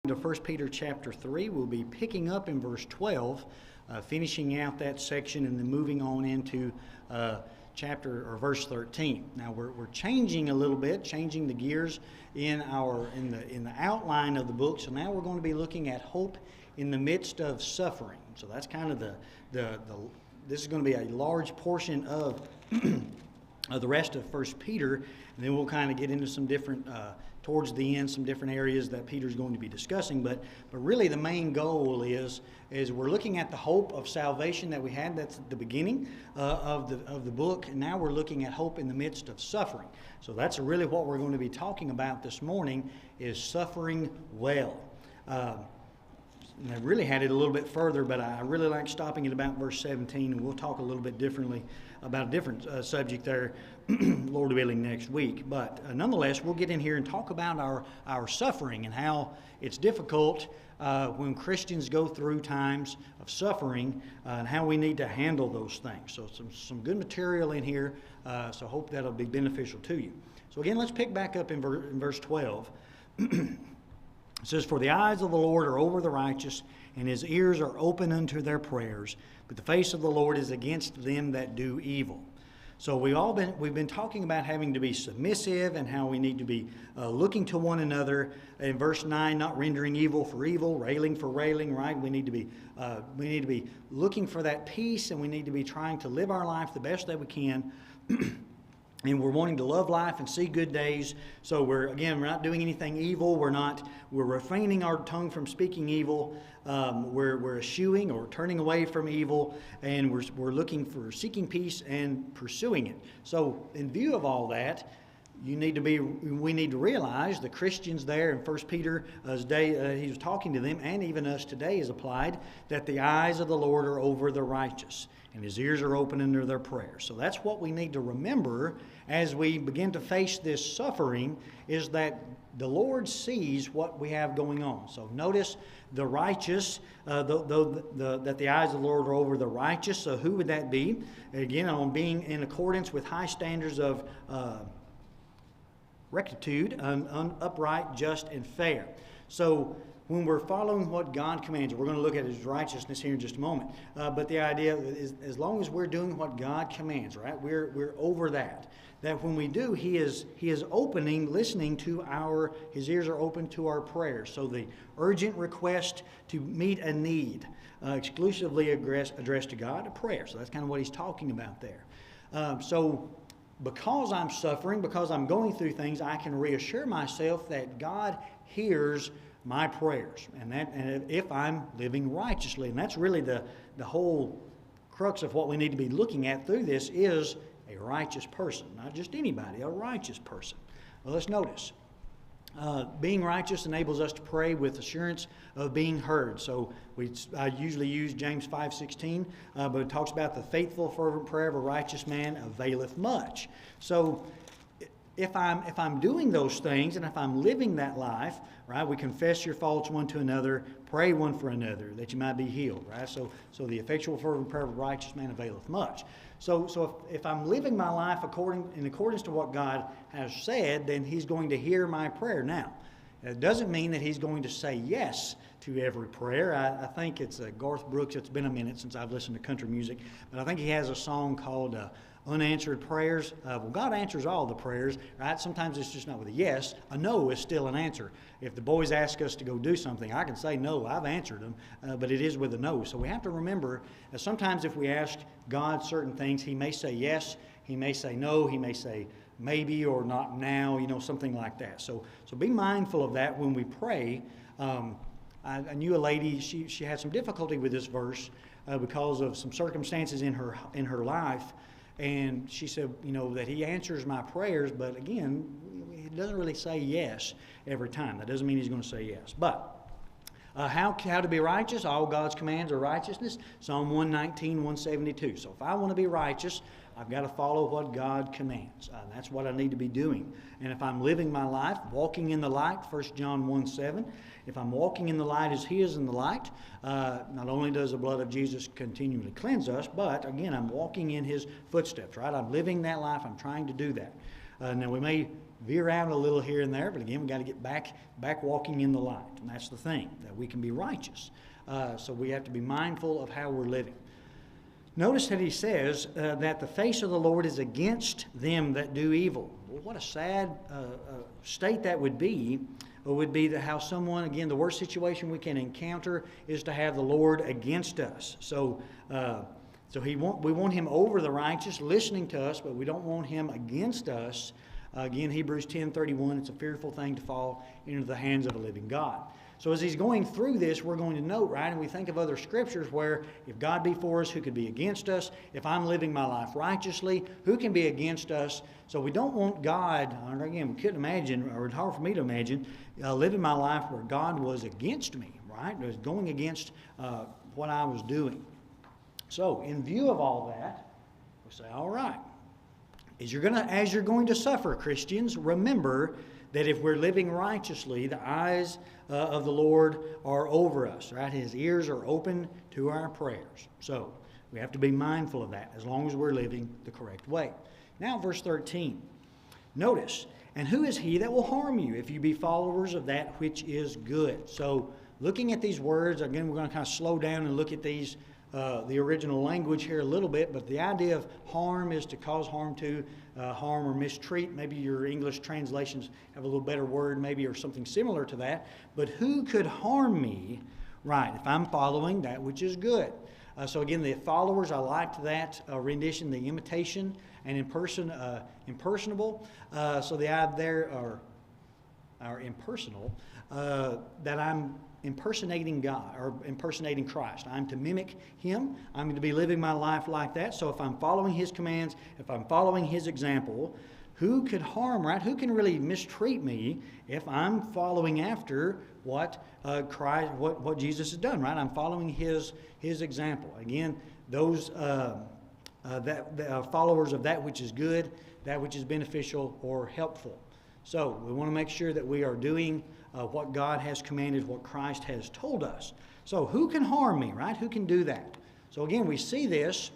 to 1 Peter chapter 3. We'll be picking up in verse 12, finishing out that section, and then moving on into verse 13. Now we're changing a little bit, changing the gears in the outline of the book. So now we're going to be looking at hope in the midst of suffering. So that's kind of this is going to be a large portion of the rest of 1 Peter, and then we'll kind of get into some different, towards the end, some different areas that Peter's going to be discussing. But really the main goal is we're looking at the hope of salvation that we had. That's at the beginning of the book, and now we're looking at hope in the midst of suffering. So that's really what we're going to be talking about this morning, is suffering well. And I really had it a little bit further, but I really like stopping at about verse 17, and we'll talk a little bit differently about a different subject there, Lord willing, next week. But nonetheless, we'll get in here and talk about our suffering and how it's difficult when Christians go through times of suffering and how we need to handle those things. So some good material in here, so I hope that'll be beneficial to you. So again, let's pick back up in verse 12. It says, "For the eyes of the Lord are over the righteous, and his ears are open unto their prayers, but the face of the Lord is against them that do evil." So we've been talking about having to be submissive and how we need to be looking to one another. In verse 9, not rendering evil for evil, railing for railing, right? We need to be looking for that peace, and we need to be trying to live our life the best that we can. And we're wanting to love life and see good days. So we're not doing anything evil. We're refraining our tongue from speaking evil. We're eschewing or turning away from evil, and we're looking for seeking peace and pursuing it. So in view of all that, we need to realize the Christians there in 1 Peter's day, he was talking to them, and even us today is applied, that the eyes of the Lord are over the righteous, and his ears are open under their prayers. So that's what we need to remember as we begin to face this suffering, is that the Lord sees what we have going on. So notice the righteous, that the eyes of the Lord are over the righteous. So who would that be? Again, on being in accordance with high standards of rectitude, upright, just, and fair. So when we're following what God commands, we're going to look at his righteousness here in just a moment. But the idea is, as long as we're doing what God commands, right, we're over that. That when we do, he is opening, listening to his ears are open to our prayers. So the urgent request to meet a need, exclusively addressed to God, a prayer. So that's kind of what he's talking about there. So because I'm suffering, because I'm going through things, I can reassure myself that God hears my prayers, and if I'm living righteously. And that's really the whole crux of what we need to be looking at through this, is a righteous person. Not just anybody, a righteous person. Well, let's notice. Being righteous enables us to pray with assurance of being heard. So I usually use James 5:16, but it talks about the faithful fervent prayer of a righteous man availeth much. So if I'm doing those things, and if I'm living that life, right, we confess your faults one to another, pray one for another, that you might be healed, right? So the effectual fervent prayer of a righteous man availeth much. So if I'm living my life in accordance to what God has said, then he's going to hear my prayer. Now, it doesn't mean that he's going to say yes to every prayer. I think it's Garth Brooks. It's been a minute since I've listened to country music, but I think he has a song called Unanswered Prayers. Well, God answers all the prayers, right? Sometimes it's just not with a yes. A no is still an answer. If the boys ask us to go do something, I can say no, I've answered them, but it is with a no. So we have to remember that sometimes if we ask God certain things, he may say yes, he may say no, he may say maybe or not now, something like that. So be mindful of that when we pray. I knew a lady, she had some difficulty with this verse because of some circumstances in her life. And she said, that he answers my prayers, but again, he doesn't really say yes every time. That doesn't mean he's going to say yes. But how to be righteous? All God's commands are righteousness. Psalm 119, 172. So if I want to be righteous, I've got to follow what God commands. That's what I need to be doing. And if I'm living my life, walking in the light, 1 John 1:7, if I'm walking in the light as he is in the light, not only does the blood of Jesus continually cleanse us, but again, I'm walking in his footsteps, right? I'm living that life. I'm trying to do that. Now, we may veer out a little here and there, but again, we've got to get back walking in the light. And that's the thing, that we can be righteous. So we have to be mindful of how we're living. Notice that he says that the face of the Lord is against them that do evil. Well, what a sad state that would be. It would be that how someone, again, the worst situation we can encounter is to have the Lord against us. So we want him over the righteous, listening to us, but we don't want him against us. Again, Hebrews 10:31, it's a fearful thing to fall into the hands of a living God. So as he's going through this, we're going to note, right, and we think of other scriptures where if God be for us, who could be against us? If I'm living my life righteously, who can be against us? So we don't want God, again, we couldn't imagine, or it's hard for me to imagine, living my life where God was against me, right? It was going against what I was doing. So in view of all that, we say, all right, as you're going to suffer, Christians, remember that if we're living righteously, the eyes of the Lord are over us, right? His ears are open to our prayers. So we have to be mindful of that as long as we're living the correct way. Now, verse 13. Notice, and who is he that will harm you if you be followers of that which is good? So looking at these words, again, we're going to kind of slow down and look at these, the original language here a little bit, but the idea of harm is to cause harm to, harm or mistreat. Maybe your English translations have a little better word, maybe, or something similar to that. But who could harm me, right, if I'm following that which is good? So again, the followers, I liked that rendition, the imitation and impersonable. So the idea there are impersonal, that I'm impersonating God or impersonating Christ. I'm to mimic him. I'm to be living my life like that. So if I'm following his commands, if I'm following his example, who could harm, right? Who can really mistreat me if I'm following after what Christ, what Jesus has done, right? I'm following his example. Again, those followers of that which is good, that which is beneficial or helpful. So we want to make sure that we are doing what God has commanded, what Christ has told us. So who can harm me, right? Who can do that? So again, we see this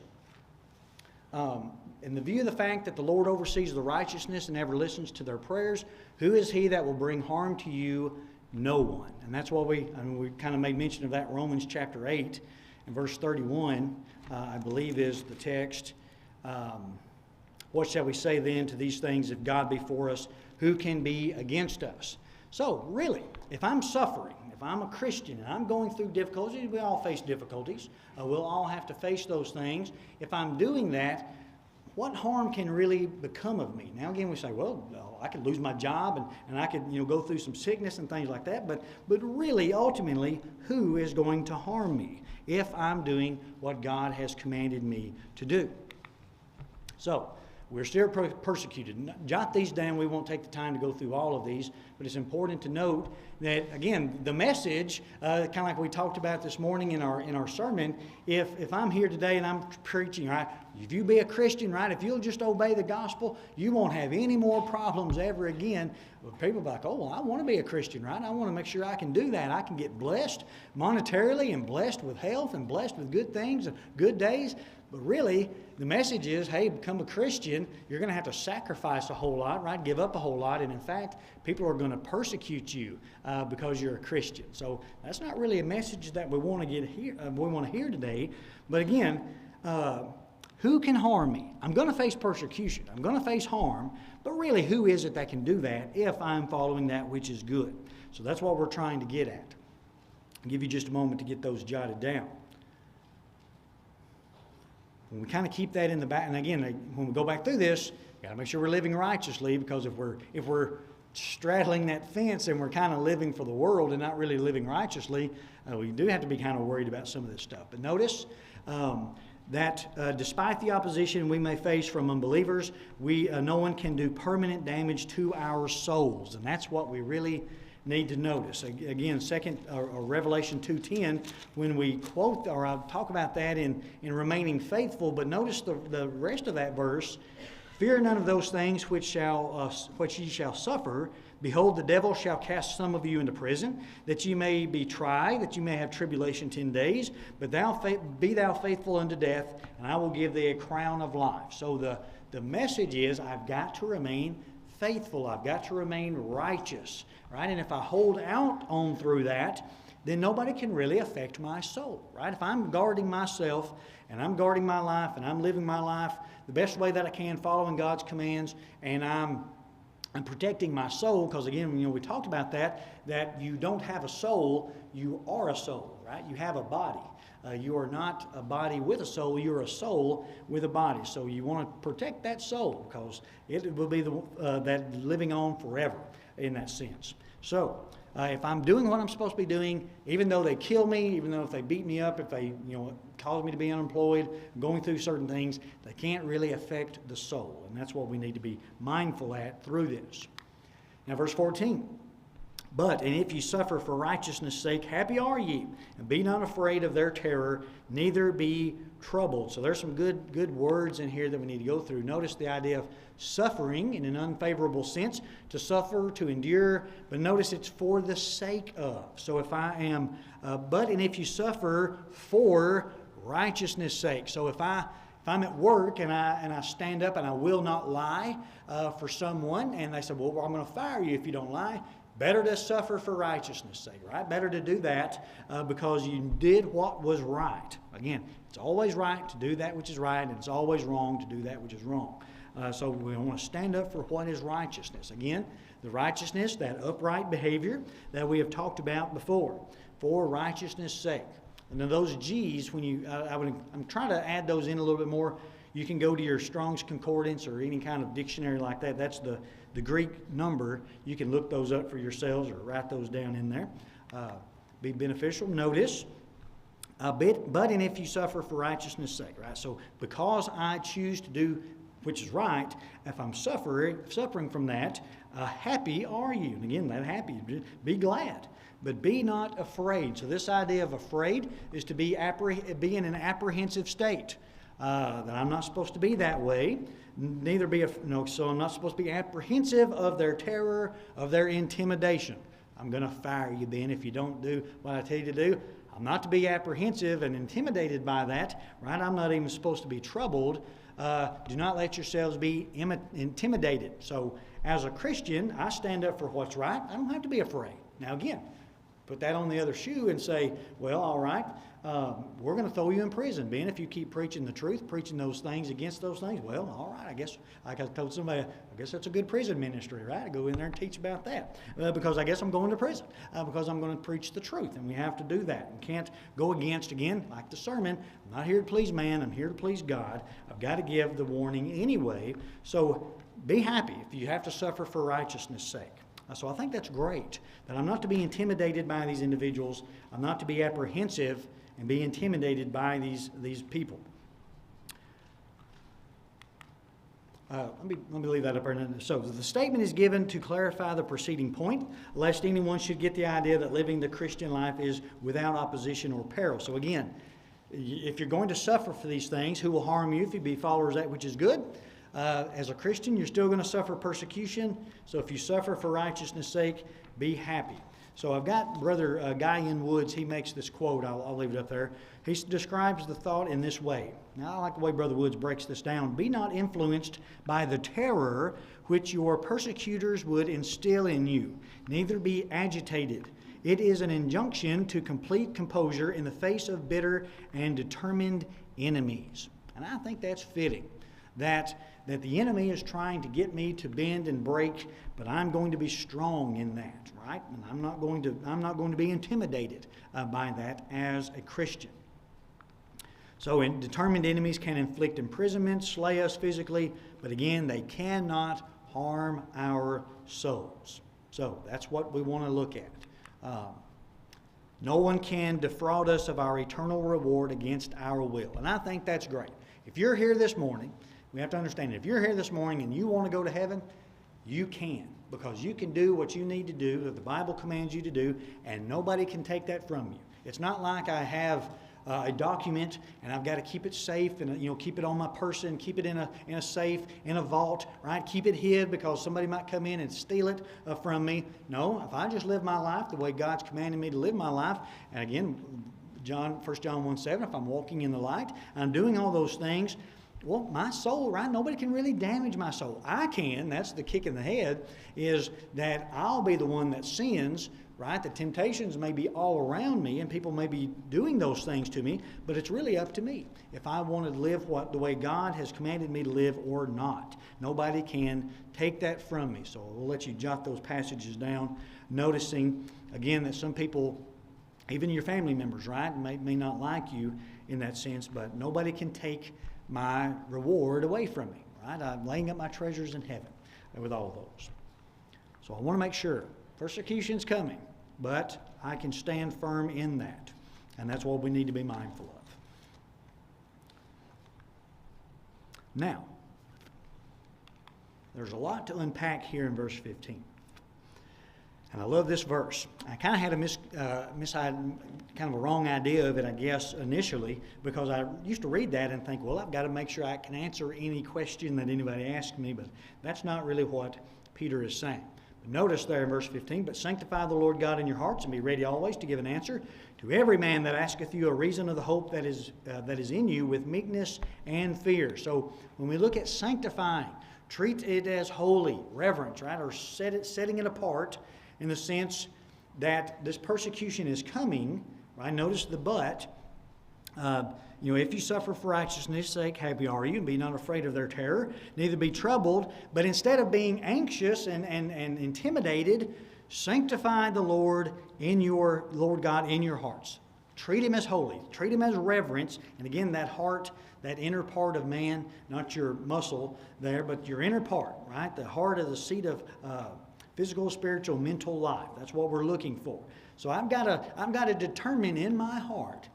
in the view of the fact that the Lord oversees the righteousness and never listens to their prayers. Who is he that will bring harm to you? No one. And that's why we kind of made mention of that. Romans chapter 8 and verse 31, I believe, is the text. What shall we say then to these things? If God be for us, who can be against us? So really, if I'm suffering, if I'm a Christian and I'm going through difficulties, we all face difficulties. We'll all have to face those things. If I'm doing that, what harm can really become of me? Now again, we say, well, I could lose my job and I could go through some sickness and things like that. But really, ultimately, who is going to harm me if I'm doing what God has commanded me to do? So we're still persecuted. Jot these down. We won't take the time to go through all of these, but it's important to note that, again, the message, kind of like we talked about this morning in our sermon, if I'm here today and I'm preaching, right, if you be a Christian, right, if you'll just obey the gospel, you won't have any more problems ever again. Well, people are like, oh, well, I want to be a Christian, right? I want to make sure I can do that. I can get blessed monetarily and blessed with health and blessed with good things and good days. But really, the message is, hey, become a Christian, you're going to have to sacrifice a whole lot, right? Give up a whole lot. And in fact, people are going to persecute you because you're a Christian. So that's not really a message that we want to get here. We want to hear today. But again, who can harm me? I'm going to face persecution. I'm going to face harm. But really, who is it that can do that if I'm following that which is good? So that's what we're trying to get at. I'll give you just a moment to get those jotted down. When we kind of keep that in the back, and again, when we go back through this, we got to make sure we're living righteously, because if we're straddling that fence and we're kind of living for the world and not really living righteously, we do have to be kind of worried about some of this stuff. But notice that despite the opposition we may face from unbelievers, no one can do permanent damage to our souls, and that's what we really need to notice. Again, Revelation 2:10, when we quote, or I'll talk about that in remaining faithful, but notice the rest of that verse. Fear none of those things which ye shall suffer. Behold, the devil shall cast some of you into prison, that ye may be tried, that ye may have tribulation 10 days. But be thou faithful unto death, and I will give thee a crown of life. So the message is, I've got to remain faithful. I've got to remain righteous, right? And if I hold out on through that, then nobody can really affect my soul, right? If I'm guarding myself and I'm guarding my life and I'm living my life the best way that I can, following God's commands, and I'm protecting my soul, because again, we talked about that you don't have a soul, you are a soul, right? You have a body. You are not a body with a soul, you're a soul with a body. So you want to protect that soul, because it will be that living on forever in that sense. So if I'm doing what I'm supposed to be doing, even though they kill me, even though if they beat me up, if they cause me to be unemployed, going through certain things, they can't really affect the soul. And that's what we need to be mindful at through this. Now verse 14. But, and if ye suffer for righteousness' sake, happy are ye, and be not afraid of their terror, neither be troubled. So there's some good words in here that we need to go through. Notice the idea of suffering in an unfavorable sense, to suffer, to endure, but notice it's for the sake of. So if I am, but, and if you suffer for righteousness' sake. So if I'm at work and I stand up and I will not lie for someone, and they say, well, I'm going to fire you if you don't lie. Better to suffer for righteousness' sake, right? Better to do that because you did what was right. Again, it's always right to do that which is right, and it's always wrong to do that which is wrong. So we want to stand up for what is righteousness. Again, the righteousness, that upright behavior that we have talked about before, for righteousness' sake. And then those G's, when I'm trying to add those in a little bit more. You can go to your Strong's Concordance or any kind of dictionary like that. That's the Greek number. You can look those up for yourselves or write those down in there. Be beneficial. Notice, but and if you suffer for righteousness' sake, right? So because I choose to do which is right, if I'm suffering from that, happy are you. And again, that happy, be glad. But be not afraid. So this idea of afraid is to be in an apprehensive state. That I'm not supposed to be that way. So I'm not supposed to be apprehensive of their terror, of their intimidation. I'm going to fire you, Ben, if you don't do what I tell you to do. I'm not to be apprehensive and intimidated by that, right? I'm not even supposed to be troubled. Do not let yourselves be intimidated. So as a Christian, I stand up for what's right. I don't have to be afraid. Now again, put that on the other shoe and say, well, all right, we're going to throw you in prison, Ben, if you keep preaching the truth, preaching those things against those things. Well, all right, I guess, like I told somebody, I guess that's a good prison ministry, right? I go in there and teach about that because I guess I'm going to prison because I'm going to preach the truth, and we have to do that. We can't go against, again, like the sermon, I'm not here to please man, I'm here to please God. I've got to give the warning anyway. So be happy if you have to suffer for righteousness' sake. So I think that's great, that I'm not to be intimidated by these individuals. I'm not to be apprehensive and be intimidated by these people. Let me leave that up there. So the statement is given to clarify the preceding point, lest anyone should get the idea that living the Christian life is without opposition or peril. So again, if you're going to suffer for these things, who will harm you if you be followers of that which is good? As a Christian, you're still going to suffer persecution. So if you suffer for righteousness' sake, be happy. So I've got Brother Guy in Woods. He makes this quote. I'll leave it up there. He describes the thought in this way. Now, I like the way Brother Woods breaks this down. Be not influenced by the terror which your persecutors would instill in you. Neither be agitated. It is an injunction to complete composure in the face of bitter and determined enemies. And I think that's fitting. That the enemy is trying to get me to bend and break, but I'm going to be strong in that, right? And I'm not going to be intimidated by that as a Christian. So determined enemies can inflict imprisonment, slay us physically, but again, they cannot harm our souls. So that's what we want to look at. No one can defraud us of our eternal reward against our will. And I think that's great. If you're here this morning, we have to understand, if you're here this morning and you want to go to heaven, you can. Because you can do what you need to do, that the Bible commands you to do, and nobody can take that from you. It's not like I have a document and I've got to keep it safe and keep it on my person, keep it in a safe, in a vault, right? Keep it hid because somebody might come in and steal it from me. No, if I just live my life the way God's commanded me to live my life, and again, 1 John 1:7, if I'm walking in the light, I'm doing all those things, Well, my soul, right? Nobody can really damage my soul. I can. That's the kick in the head, is that I'll be the one that sins, right? The temptations may be all around me and people may be doing those things to me, but it's really up to me if I want to live the way God has commanded me to live or not. Nobody can take that from me. So we'll let you jot those passages down, noticing, again, that some people, even your family members, right, may not like you in that sense, but nobody can take my reward away from me, right? I'm laying up my treasures in heaven with all those. So I want to make sure persecution's coming, but I can stand firm in that. And that's what we need to be mindful of. Now, there's a lot to unpack here in verse 15. And I love this verse. I kind of had kind of a wrong idea of it, I guess, initially, because I used to read that and think, well, I've got to make sure I can answer any question that anybody asks me, but that's not really what Peter is saying. But notice there in verse 15, but sanctify the Lord God in your hearts and be ready always to give an answer to every man that asketh you a reason of the hope that is in you with meekness and fear. So when we look at sanctifying, treat it as holy, reverence, right, or setting it apart, in the sense that this persecution is coming, right? Notice the but. If you suffer for righteousness' sake, happy are you, and be not afraid of their terror, neither be troubled. But instead of being anxious and intimidated, sanctify the Lord God in your hearts. Treat Him as holy. Treat Him as reverence. And again, that heart, that inner part of man, not your muscle there, but your inner part, right? The heart is the seat of physical, spiritual, mental life. That's what we're looking for. So I've got to determine in my heart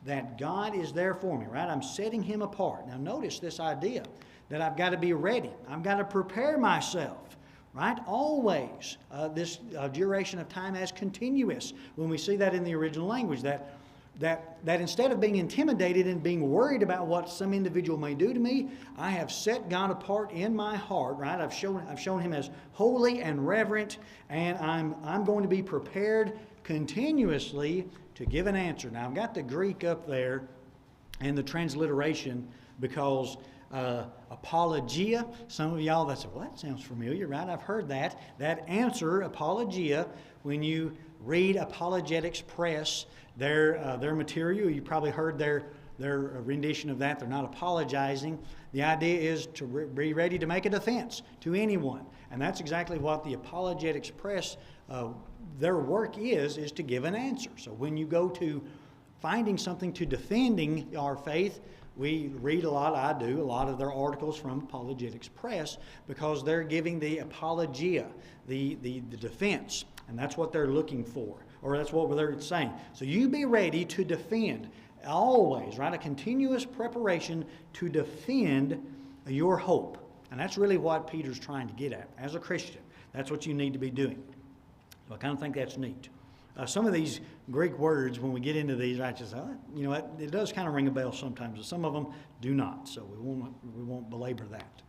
that God is there for me, right? I'm setting Him apart. Now notice this idea that I've got to be ready. I've got to prepare myself, right? Always. This duration of time as continuous. When we see that in the original language, that instead of being intimidated and being worried about what some individual may do to me, I have set God apart in my heart, right? I've shown Him as holy and reverent, and I'm going to be prepared continuously to give an answer. Now, I've got the Greek up there and the transliteration because apologia, some of y'all that say, well, that sounds familiar, right? I've heard that. That answer, apologia, when you read Apologetics Press, their material, you probably heard their rendition of that. They're not apologizing. The idea is to be ready to make a defense to anyone. And that's exactly what the Apologetics Press, their work is to give an answer. So when you go to finding something to defending our faith, we read a lot of their articles from Apologetics Press, because they're giving the apologia, the defense. And that's what they're looking for, or that's what they're saying. So you be ready to defend always, right? A continuous preparation to defend your hope. And that's really what Peter's trying to get at. As a Christian, that's what you need to be doing. So I kind of think that's neat. Some of these Greek words, when we get into these, I just, it does kind of ring a bell sometimes, but some of them do not. So we won't belabor that.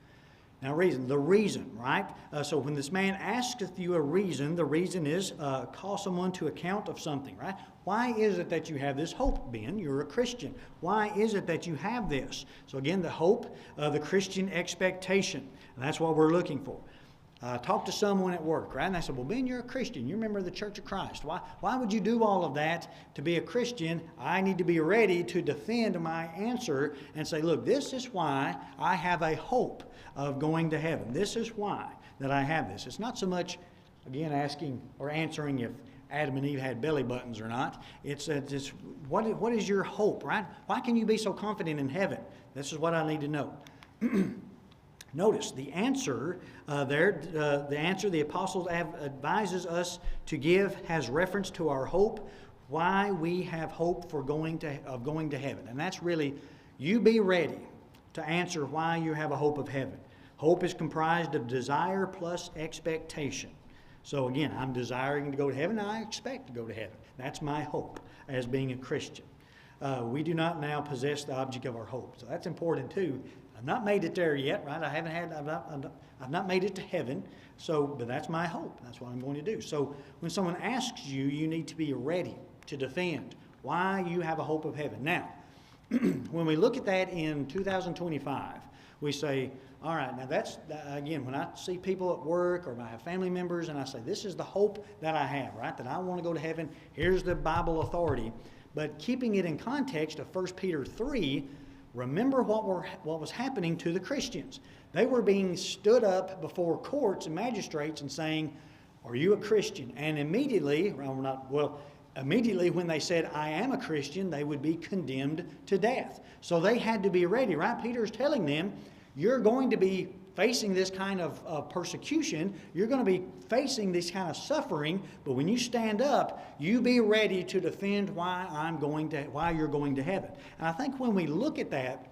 Now, the reason, right? So when this man asketh you a reason, the reason is call someone to account of something, right? Why is it that you have this hope, Ben? You're a Christian. Why is it that you have this? So again, the hope, the Christian expectation. And that's what we're looking for. Talk to someone at work, right? And I said, well, Ben, you're a Christian. You're a member of the Church of Christ. Why would you do all of that to be a Christian? I need to be ready to defend my answer and say, look, this is why I have a hope of going to heaven. This is why that I have this. It's not so much, again, asking or answering if Adam and Eve had belly buttons or not. It's what is your hope, right? Why can you be so confident in heaven? This is what I need to know. Notice the answer the answer the apostle advises us to give has reference to our hope, why we have hope for going to heaven. And that's really, you be ready to answer why you have a hope of heaven. Hope is comprised of desire plus expectation. So again, I'm desiring to go to heaven, and I expect to go to heaven. That's my hope as being a Christian. We do not now possess the object of our hope. So that's important too. I've not made it there yet, right? I've not made it to heaven. But that's my hope. That's what I'm going to do. So when someone asks you, you need to be ready to defend why you have a hope of heaven. Now, when we look at that in 2025, we say, all right, now that's, again, when I see people at work or I have family members and I say, this is the hope that I have, right, that I want to go to heaven, here's the Bible authority. But keeping it in context of 1 Peter 3, remember what was happening to the Christians. They were being stood up before courts and magistrates and saying, are you a Christian? And immediately, immediately when they said, I am a Christian, they would be condemned to death. So they had to be ready, right? Peter's telling them, you're going to be facing this kind of persecution. You're going to be facing this kind of suffering. But when you stand up, you be ready to defend why you're going to heaven. And I think when we look at that,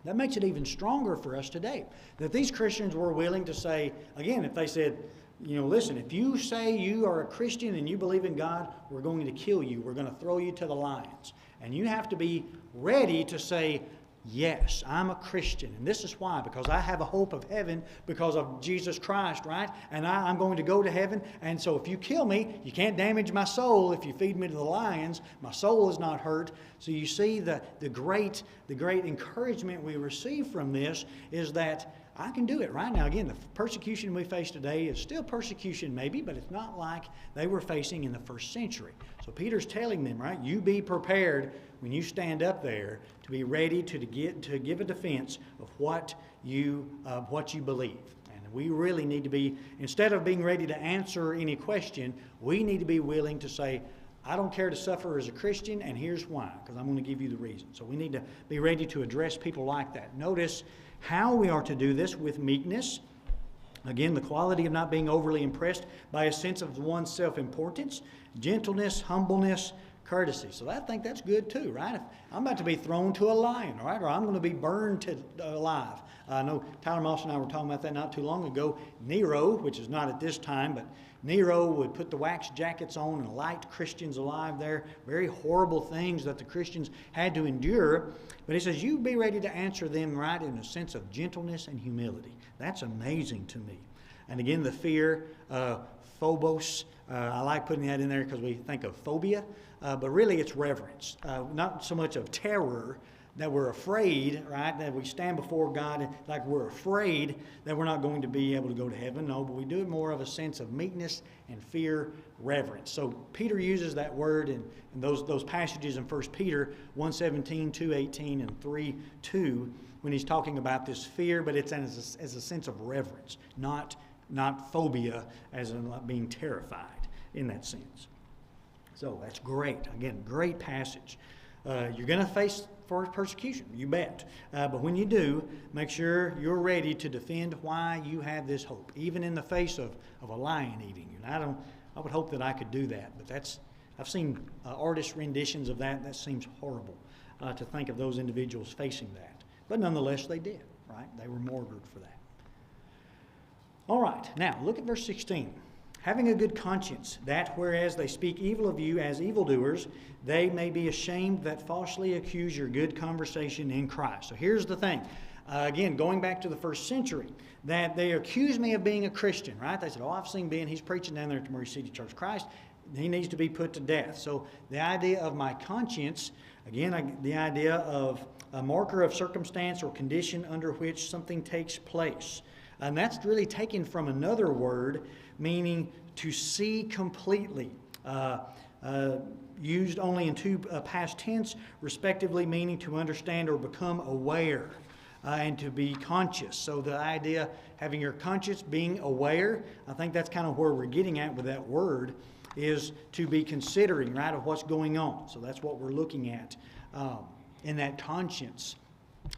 that makes it even stronger for us today. That these Christians were willing to say, again, if they said, listen, if you say you are a Christian and you believe in God, we're going to kill you. We're going to throw you to the lions. And you have to be ready to say, yes, I'm a Christian. And this is why, because I have a hope of heaven because of Jesus Christ, right? And I'm going to go to heaven. And so if you kill me, you can't damage my soul. If you feed me to the lions, my soul is not hurt. So you see the great encouragement we receive from this is that I can do it right now. Again, the persecution we face today is still persecution maybe, but it's not like they were facing in the first century. So Peter's telling them, right, you be prepared when you stand up there to be ready to give a defense of what you believe. And we really need to be, instead of being ready to answer any question, we need to be willing to say, I don't care to suffer as a Christian, and here's why, because I'm going to give you the reason. So we need to be ready to address people like that. Notice how we are to do this with meekness. Again, the quality of not being overly impressed by a sense of one's self-importance, gentleness, humbleness, courtesy. So I think that's good too, right? If I'm about to be thrown to a lion, right? Or I'm going to be burned alive. I know Tyler Moss and I were talking about that not too long ago. Nero, which is not at this time, but Nero would put the wax jackets on and light Christians alive there. Very horrible things that the Christians had to endure. But he says, you be ready to answer them, right, in a sense of gentleness and humility. That's amazing to me. And again, the fear, phobos. I like putting that in there because we think of phobia. But really it's reverence. Not so much of terror, that we're afraid, right, that we stand before God like we're afraid that we're not going to be able to go to heaven. No, but we do it more of a sense of meekness and fear, reverence. So Peter uses that word in those passages in 1 Peter 1:17, 2:18, and 3:2 when he's talking about this fear, but it's as a sense of reverence, not phobia as in being terrified in that sense. So that's great. Again, great passage. You're going to face persecution, you bet. But when you do, make sure you're ready to defend why you have this hope, even in the face of a lion eating you. And I would hope that I could do that, but I've seen artist renditions of that, and that seems horrible to think of those individuals facing that. But nonetheless, they did, right? They were martyred for that. All right, now look at verse 16. Having a good conscience, that whereas they speak evil of you as evildoers, they may be ashamed that falsely accuse your good conversation in Christ. So here's the thing. Again, going back to the first century, that they accuse me of being a Christian, right? They said, I've seen Ben, he's preaching down there at the Murray City Church Christ. He needs to be put to death. So the idea of my conscience, again, the idea of a marker of circumstance or condition under which something takes place. And that's really taken from another word, meaning to see completely, used only in two past tense, respectively, meaning to understand or become aware, and to be conscious. So the idea, having your conscience, being aware, I think that's kind of where we're getting at with that word, is to be considering, right, of what's going on. So that's what we're looking at in that conscience.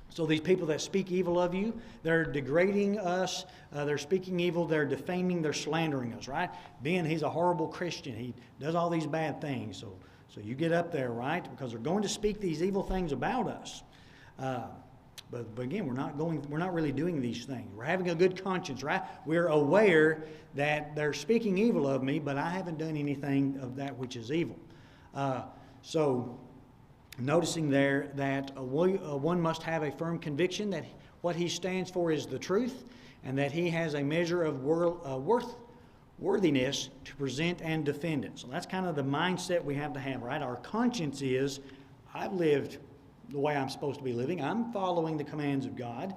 So these people that speak evil of you, they're degrading us, they're speaking evil, they're defaming, they're slandering us, right? Ben, he's a horrible Christian. He does all these bad things. So you get up there, right? Because they're going to speak these evil things about us. But again, we're not really doing these things. We're having a good conscience, right? We're aware that they're speaking evil of me, but I haven't done anything of that which is evil. So noticing there that one must have a firm conviction that what he stands for is the truth, and that he has a measure of worthiness to present and defend it. So that's kind of the mindset we have to have, right? Our conscience is, I've lived the way I'm supposed to be living. I'm following the commands of God.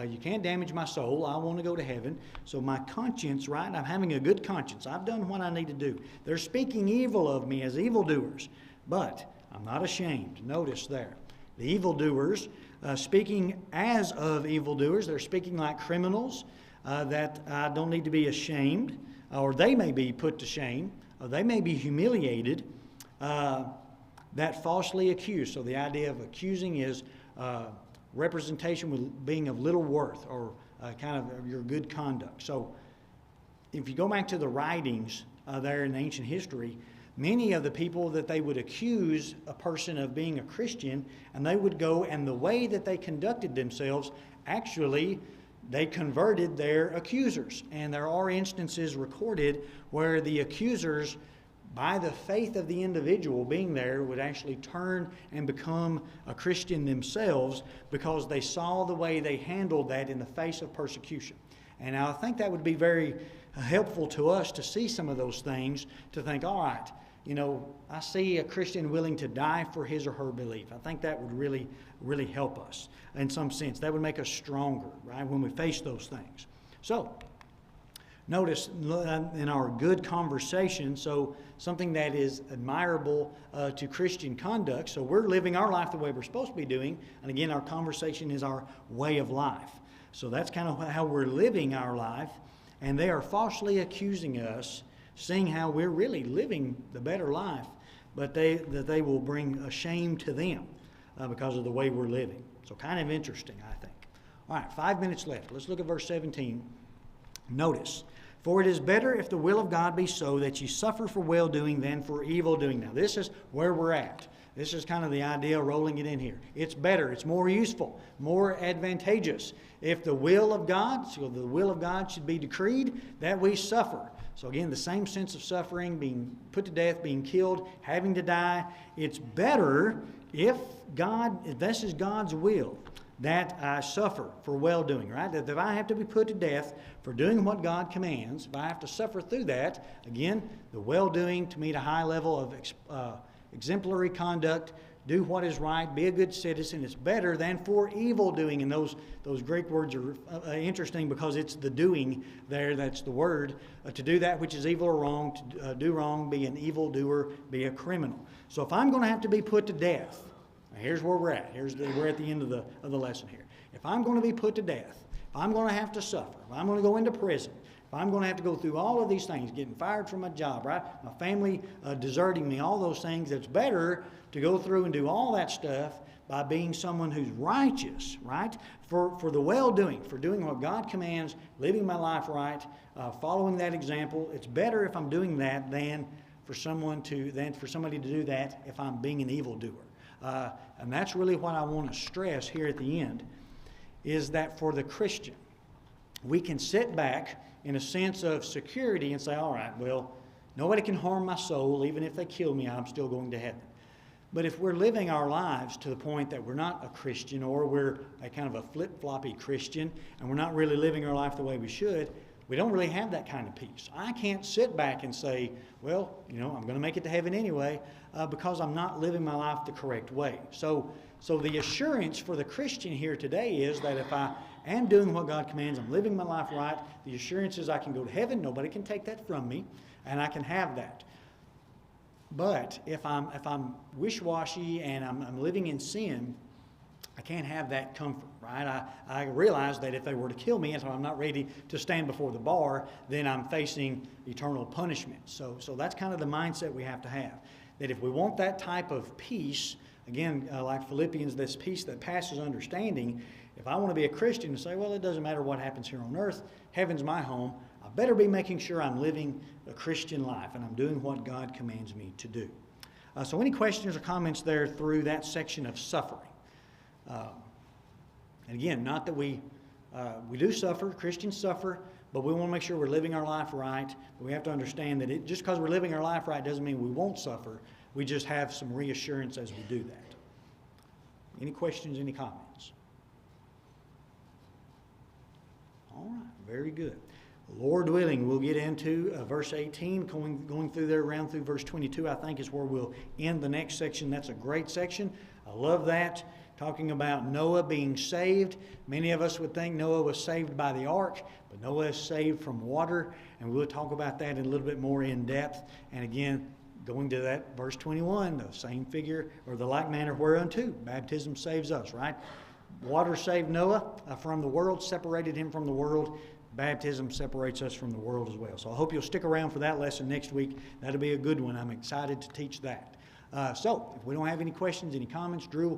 You can't damage my soul. I want to go to heaven. So my conscience, right? I'm having a good conscience. I've done what I need to do. They're speaking evil of me as evildoers, but I'm not ashamed. Notice there. The evildoers, speaking as of evildoers, they're speaking like criminals that I don't need to be ashamed, or they may be put to shame, or they may be humiliated, that falsely accused. So the idea of accusing is representation with being of little worth, or kind of your good conduct. So if you go back to the writings there in ancient history, many of the people that they would accuse a person of being a Christian, and they would go, and the way that they conducted themselves, actually, they converted their accusers. And there are instances recorded where the accusers, by the faith of the individual being there, would actually turn and become a Christian themselves because they saw the way they handled that in the face of persecution. And I think that would be very helpful to us to see some of those things, to think, all right, you know, I see a Christian willing to die for his or her belief. I think that would really, really help us in some sense. That would make us stronger, right, when we face those things. So, notice in our good conversation, so something that is admirable to Christian conduct. So we're living our life the way we're supposed to be doing. And again, our conversation is our way of life. So that's kind of how we're living our life. And they are falsely accusing us, seeing how we're really living the better life, but that they will bring a shame to them because of the way we're living. So kind of interesting, I think. All right, 5 minutes left. Let's look at verse 17. Notice, for it is better if the will of God be so that ye suffer for well-doing than for evil-doing. Now, this is where we're at. This is kind of the idea, rolling it in here. It's better, it's more useful, more advantageous. If the will of God, so the will of God should be decreed, that we suffer. So again, the same sense of suffering, being put to death, being killed, having to die. It's better if this is God's will, that I suffer for well-doing, right? That if I have to be put to death for doing what God commands, if I have to suffer through that, again, the well-doing to meet a high level of exemplary conduct, do what is right, be a good citizen, it's better than for evil-doing. And those Greek words are interesting because it's the doing there, that's the word. To do that which is evil or wrong, to do wrong, be an evildoer, be a criminal. So if I'm going to have to be put to death, here's where we're at. We're at the end of the lesson here. If I'm going to be put to death, if I'm going to have to suffer, if I'm going to go into prison, if I'm going to have to go through all of these things, getting fired from my job, right? My family deserting me, all those things, it's better to go through and do all that stuff by being someone who's righteous, right? For the well-doing, for doing what God commands, living my life right, following that example. It's better if I'm doing that than for somebody to do that if I'm being an evildoer. And that's really what I want to stress here at the end, is that for the Christian, we can sit back in a sense of security and say, all right, well, nobody can harm my soul. Even if they kill me, I'm still going to heaven. But if we're living our lives to the point that we're not a Christian, or we're a kind of a flip-floppy Christian, and we're not really living our life the way we should, we don't really have that kind of peace. I can't sit back and say, well, you know, I'm going to make it to heaven anyway, because I'm not living my life the correct way. So the assurance for the Christian here today is that if I am doing what God commands, I'm living my life right, the assurance is I can go to heaven. Nobody can take that from me, and I can have that. But if I'm wish-washy and I'm living in sin, I can't have that comfort, right? I realize that if they were to kill me and so I'm not ready to stand before the bar, then I'm facing eternal punishment. So that's kind of the mindset we have to have. That if we want that type of peace, again, like Philippians, this peace that passes understanding, if I want to be a Christian and say, well, it doesn't matter what happens here on earth, heaven's my home, I better be making sure I'm living a Christian life and I'm doing what God commands me to do. So any questions or comments there through that section of suffering? And again, not that we do suffer, Christians suffer, but we want to make sure we're living our life right. But we have to understand that just because we're living our life right doesn't mean we won't suffer. We just have some reassurance as we do that. Any questions, any comments? All right, very good. Lord willing, we'll get into verse 18, going through there around through verse 22, I think is where we'll end the next section. That's a great section. I love that talking about Noah being saved. Many of us would think Noah was saved by the ark, but Noah is saved from water, and we'll talk about that in a little bit more in depth. And again, going to that verse 21, the same figure, or the like manner whereunto baptism saves us, right? Water saved Noah from the world, separated him from the world. Baptism separates us from the world as well. So I hope you'll stick around for that lesson next week. That'll be a good one. I'm excited to teach that. So if we don't have any questions, any comments, Drew will come.